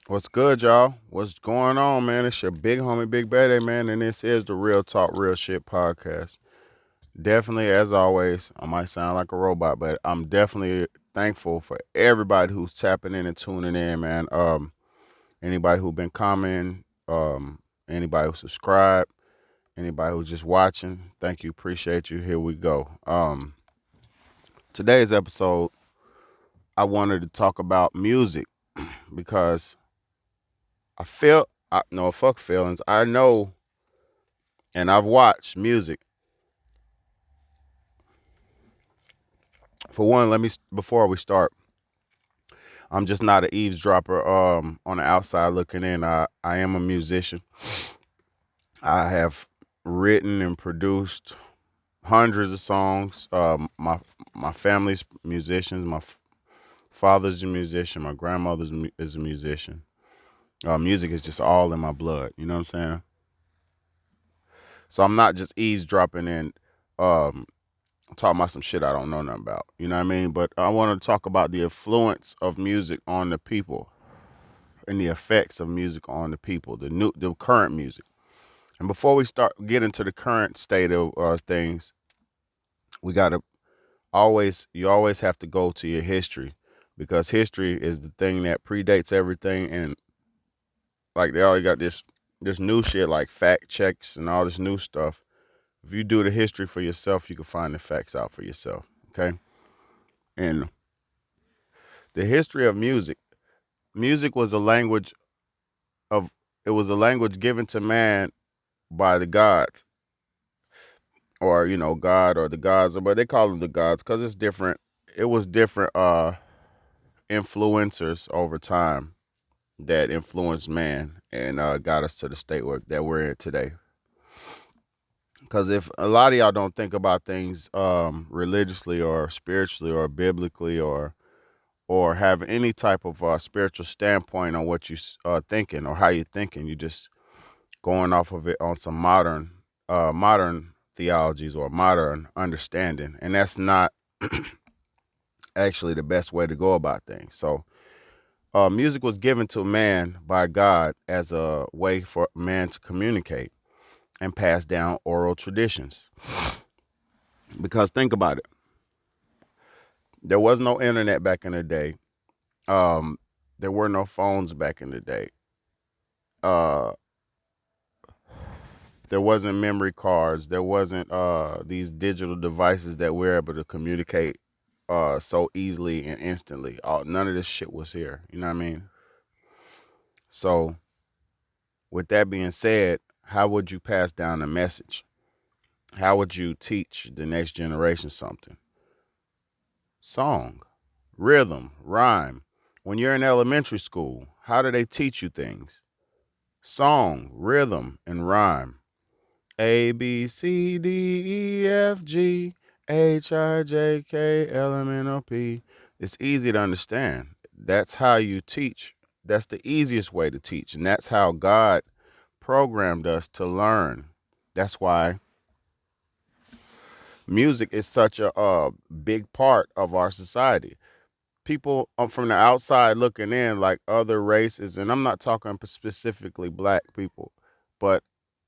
What's good, y'all? What's going on, man? It's your big homie, Big Bad, man, and this is the Real Talk, Real Shit podcast. Definitely, as always, I might sound like a robot, but I'm definitely thankful for everybody who's tapping in and tuning in, man. Anybody who's been commenting, anybody who subscribed, anybody who's just watching, thank you, appreciate you. Here we go. Today's episode, I wanted to talk about music because no, fuck feelings. I know and I've watched music. For one, before we start, I'm just not an eavesdropper on the outside looking in. I am a musician. I have written and produced hundreds of songs. My family's musicians. Father's a musician. My is a musician. Music is just all in my blood. You know what I'm saying? So I'm not just eavesdropping in um, talking about some shit I don't know nothing about. You know what I mean? But I want to talk about the influence of music on the people and the effects of music on the people, the current music. And before we start get into the current state of things, we gotta you always have to go to your history because history is the thing that predates everything. And like they already got this new shit like fact checks and all this new stuff. If you do the history for yourself, you can find the facts out for yourself. Okay, and the history of music was a language of it was a language given to man by the gods, or God or the gods, but they call them the gods because it's different. It was different influencers over time that influenced man and got us to the state that we're in today. Because if a lot of y'all don't think about things religiously or spiritually or biblically or have any type of spiritual standpoint on what you thinking or how you thinking, you just going off of it on some modern theologies or modern understanding, and that's not actually the best way to go about things. So music was given to man by God as a way for man to communicate and pass down oral traditions. Because think about it, there was no internet back in the day. um, there were no phones back in the day. uh, there wasn't memory cards. There wasn't these digital devices that we're able to communicate so easily and instantly. None of this shit was here. You know what I mean? So, with that being said, how would you pass down a message? How would you teach the next generation something? Song, rhythm, rhyme. When you're in elementary school, how do they teach you things? Song, rhythm, and rhyme. A, B, C, D, E, F, G, H, I, J, K, L, M, N, O, P. It's easy to understand. That's how you teach. That's the easiest way to teach. And that's how God programmed us to learn. That's why music is such a big part of our society. People from the outside looking in, like other races, and I'm not talking specifically black people, but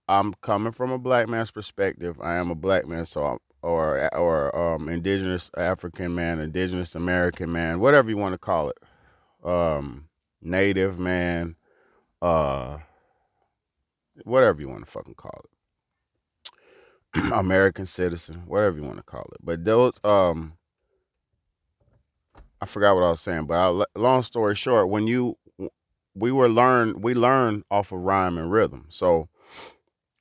I'm coming from a black man's perspective. I am a black man, so indigenous African man, indigenous American man, whatever you want to call it, native man, uh, whatever you want to fucking call it, American citizen, whatever you want to call it. But those, I forgot what I was saying. But long story short, we learn off of rhyme and rhythm. So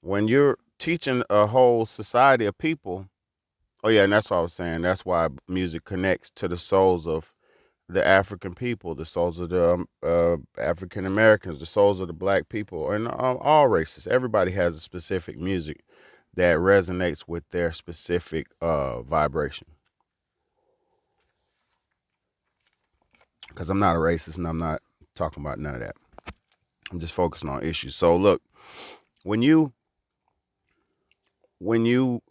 when you're teaching a whole society of people. Oh yeah, and that's what I was saying. That's why music connects to the souls of the African people, the souls of the African Americans, the souls of the black people, and all races. Everybody has a specific music that resonates with their specific vibration. Because I'm not a racist, and I'm not talking about none of that. I'm just focusing on issues. So look, when you when you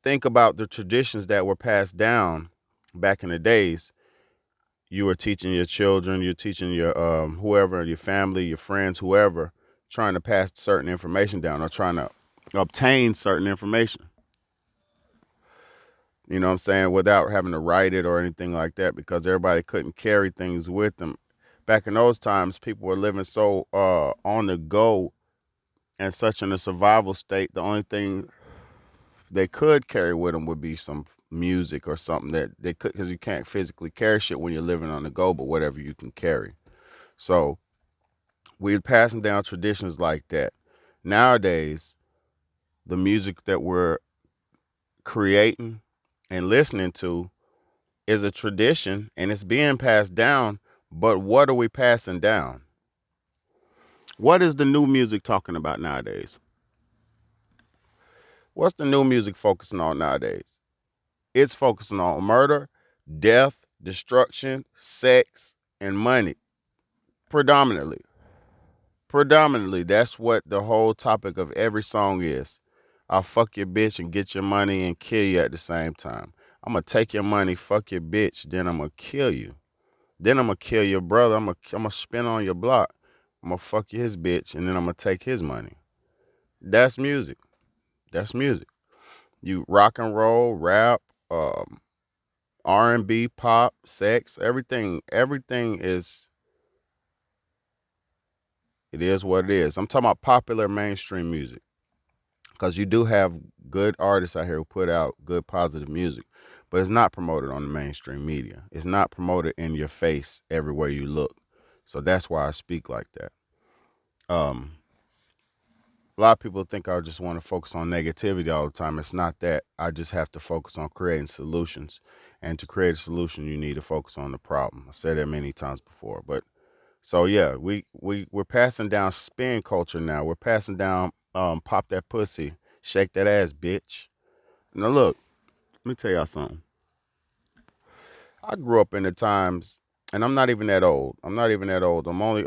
think about the traditions that were passed down back in the days, you are teaching your children, you're teaching your whoever, your family, your friends, whoever, trying to pass certain information down or trying to obtain certain information. You know what I'm saying? Without having to write it or anything like that, because everybody couldn't carry things with them. Back in those times, people were living so on the go and such in a survival state. The only thing they could carry with them would be some music or something that they could, because you can't physically carry shit when you're living on the go, but whatever you can carry. So we're passing down traditions like that. Nowadays, the music that we're creating and listening to is a tradition and it's being passed down. But what are we passing down? What is the new music talking about nowadays? What's the new music focusing on nowadays? It's focusing on murder, death, destruction, sex, and money. Predominantly. Predominantly, that's what the whole topic of every song is. I'll fuck your bitch and get your money and kill you at the same time. I'm gonna take your money, fuck your bitch, then I'm gonna kill you. Then I'm gonna kill your brother. I'm gonna spin on your block. I'm gonna fuck his bitch, and then I'm gonna take his money. That's music. That's music. You rock and roll, rap, R&B, pop, sex, everything. Everything is, it is what it is. I'm talking about popular mainstream music, because you do have good artists out here who put out good positive music, but it's not promoted on the mainstream media. It's not promoted in your face everywhere you look. So that's why I speak like that. Um, a lot of people think I just want to focus on negativity all the time. It's not that. I just have to focus on creating solutions. And to create a solution, you need to focus on the problem. I said that many times before. But so yeah, we're passing down spin culture now. We're passing down pop that pussy, shake that ass, bitch. Now look, let me tell y'all something. I grew up in the times, and I'm not even that old. I'm not even that old. I'm only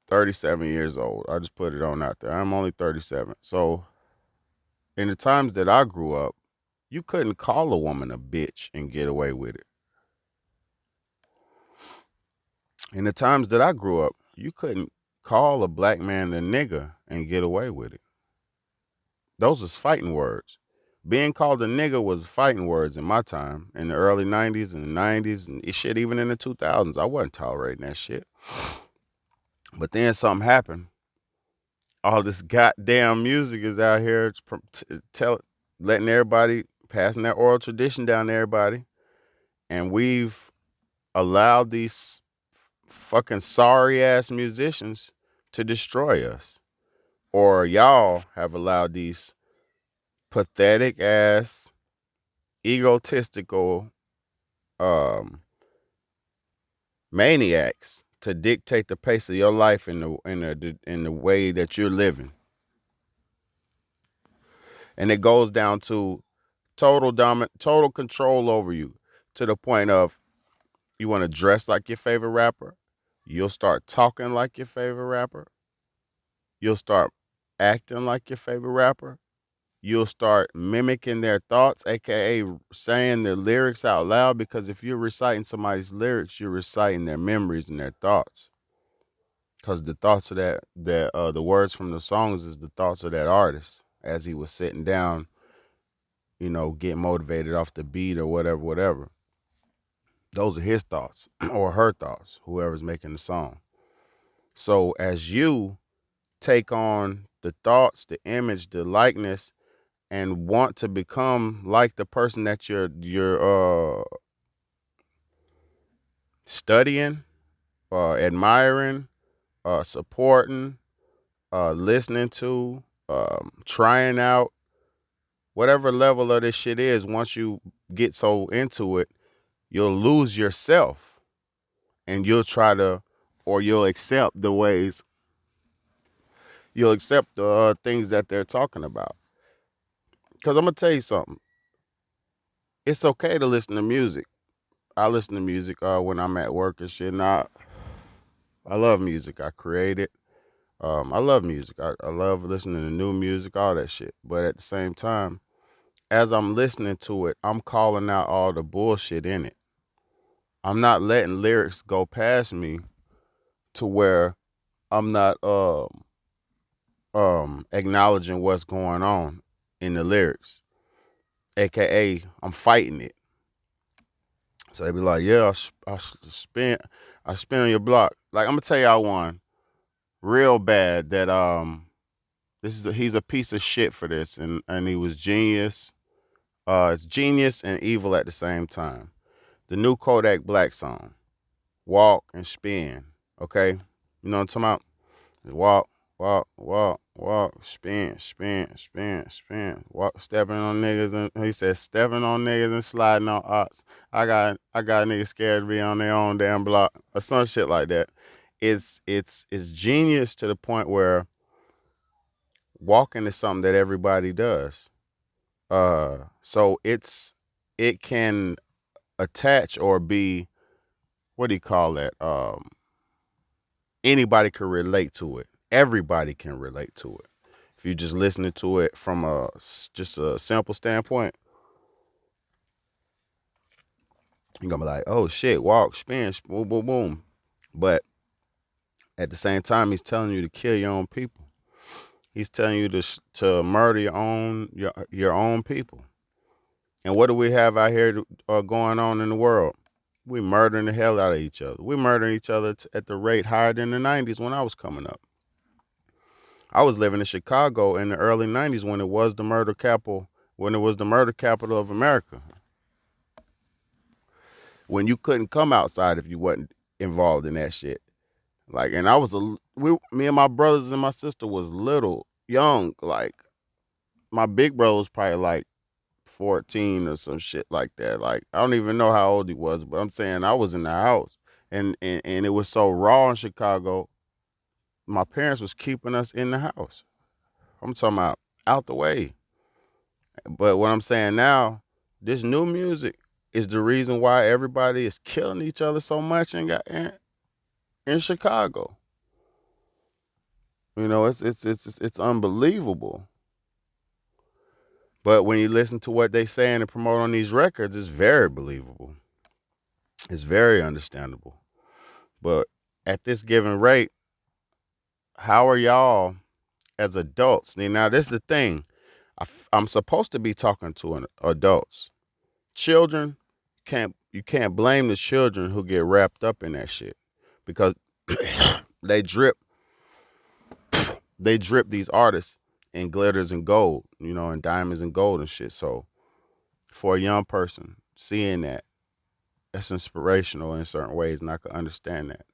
37 years old. I just put it on out there. I'm only 37. So in the times that I grew up, you couldn't call a woman a bitch and get away with it. In the times that I grew up, you couldn't call a black man a nigga and get away with it. Those was fighting words. Being called a nigga was fighting words in my time, in the early 90s and the 90s and shit, even in the 2000s. I wasn't tolerating that shit. But then something happened. All this goddamn music is out here letting everybody, passing that oral tradition down to everybody. And we've allowed these fucking sorry ass musicians to destroy us. Or y'all have allowed these pathetic ass, egotistical maniacs to dictate the pace of your life in the way that you're living. And it goes down to total control over you, to the point of you want to dress like your favorite rapper, you'll start talking like your favorite rapper, you'll start acting like your favorite rapper, you'll start mimicking their thoughts, aka saying their lyrics out loud, because if you're reciting somebody's lyrics, you're reciting their memories and their thoughts. Because the thoughts of the words from the songs is the thoughts of that artist as he was sitting down, getting motivated off the beat or whatever. Those are his thoughts or her thoughts, whoever's making the song. So as you take on the thoughts, the image, the likeness, and want to become like the person that you're studying, admiring, supporting, listening to, trying out, whatever level of this shit is, once you get so into it, you'll lose yourself and you'll accept the ways, you'll accept the things that they're talking about. Because I'm going to tell you something. It's okay to listen to music. I listen to music when I'm at work and shit. And I love music. I create it. I love music. I love listening to new music, all that shit. But at the same time, as I'm listening to it, I'm calling out all the bullshit in it. I'm not letting lyrics go past me to where I'm not acknowledging what's going on in the lyrics, aka I'm fighting it. So they be like, yeah, I spin on your block. Like I'm gonna tell y'all one real bad that he's a piece of shit for this, and he was genius. It's genius and evil at the same time. The new Kodak Black song, Walk and Spin. Okay, you know what I'm talking about? Walk, walk, walk, walk, spin, spin, spin, spin. Walk, stepping on niggas, and he said stepping on niggas and sliding on ops. I got niggas scared to be on their own damn block or some shit like that. It's genius to the point where walking is something that everybody does. So it can attach or be, what do you call that? Anybody can relate to it. Everybody can relate to it. If you just listening to it from just a simple standpoint, you're gonna be like, oh shit, walk, spin, boom, boom, boom. But at the same time, he's telling you to kill your own people. He's telling you to murder your own people. And what do we have out here going on in the world? We murdering the hell out of each other. We murdering each other at the rate higher than the 90s when I was coming up. I was living in Chicago in the early 90s when it was the murder capital, of America. When you couldn't come outside if you wasn't involved in that shit. Like, and me and my brothers and my sister was little, young. Like, my big brother was probably like 14 or some shit like that. Like, I don't even know how old he was, but I'm saying I was in the house, and it was so raw in Chicago. My parents was keeping us in the house. I'm talking about out the way. But what I'm saying now, this new music is the reason why everybody is killing each other so much in Chicago. You know, it's unbelievable. But when you listen to what they saying and promote on these records, it's very believable. It's very understandable. But at this given rate, how are y'all as adults? Now, this is the thing. I'm supposed to be talking to adults. Children, you can't blame the children who get wrapped up in that shit because they drip these artists in glitters and gold, and diamonds and gold and shit. So for a young person seeing that, that's inspirational in certain ways, and I can understand that.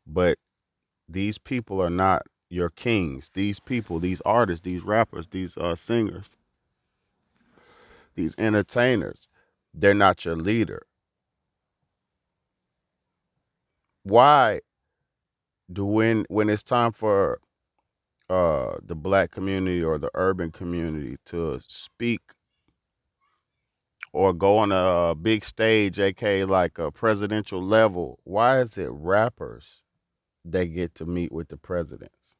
But these people are not your kings. These people, these artists, these rappers, these singers, these entertainers, they're not your leader. Why do when it's time for the black community or the urban community to speak or go on a big stage, aka like a presidential level, why is it rappers that get to meet with the presidents?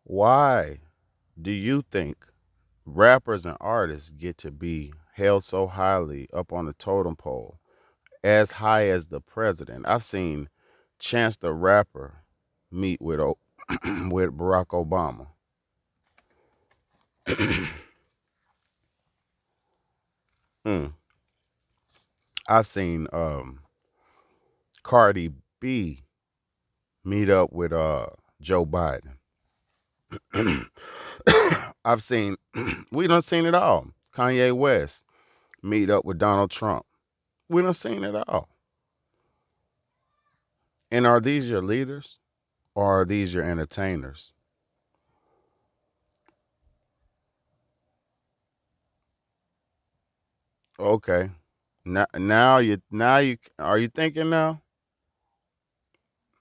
Why do you think rappers and artists get to be held so highly up on the totem pole, as high as the president? I've seen Chance the Rapper meet with with Barack Obama. Mm. I've seen Cardi B meet up with Joe Biden. I've seen we done seen it all. Kanye West meet up with Donald Trump. We done seen it all. And are these your leaders or are these your entertainers? Okay. Now you are you thinking now?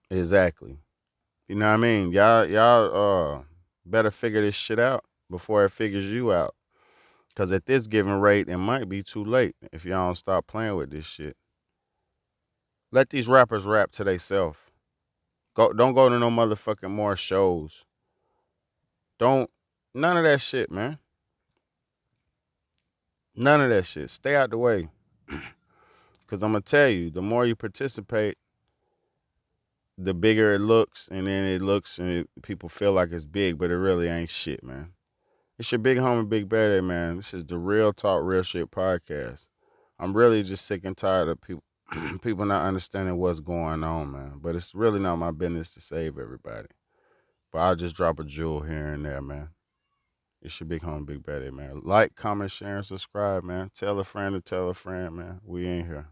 Exactly. You know what I mean? Y'all better figure this shit out before it figures you out. Cause at this given rate, it might be too late if y'all don't stop playing with this shit. Let these rappers rap to theyself. Don't go to no motherfucking more shows. Don't none of that shit, man. None of that shit. Stay out the way. Because I'm going to tell you, the more you participate, the bigger it looks. And then it looks and people feel like it's big, but it really ain't shit, man. It's your big homie, Big Betty, man. This is the Real Talk, Real Shit podcast. I'm really just sick and tired of people people not understanding what's going on, man. But it's really not my business to save everybody. But I'll just drop a jewel here and there, man. It's your big homie, Big Betty, man. Like, comment, share, and subscribe, man. Tell a friend to tell a friend, man. We in here.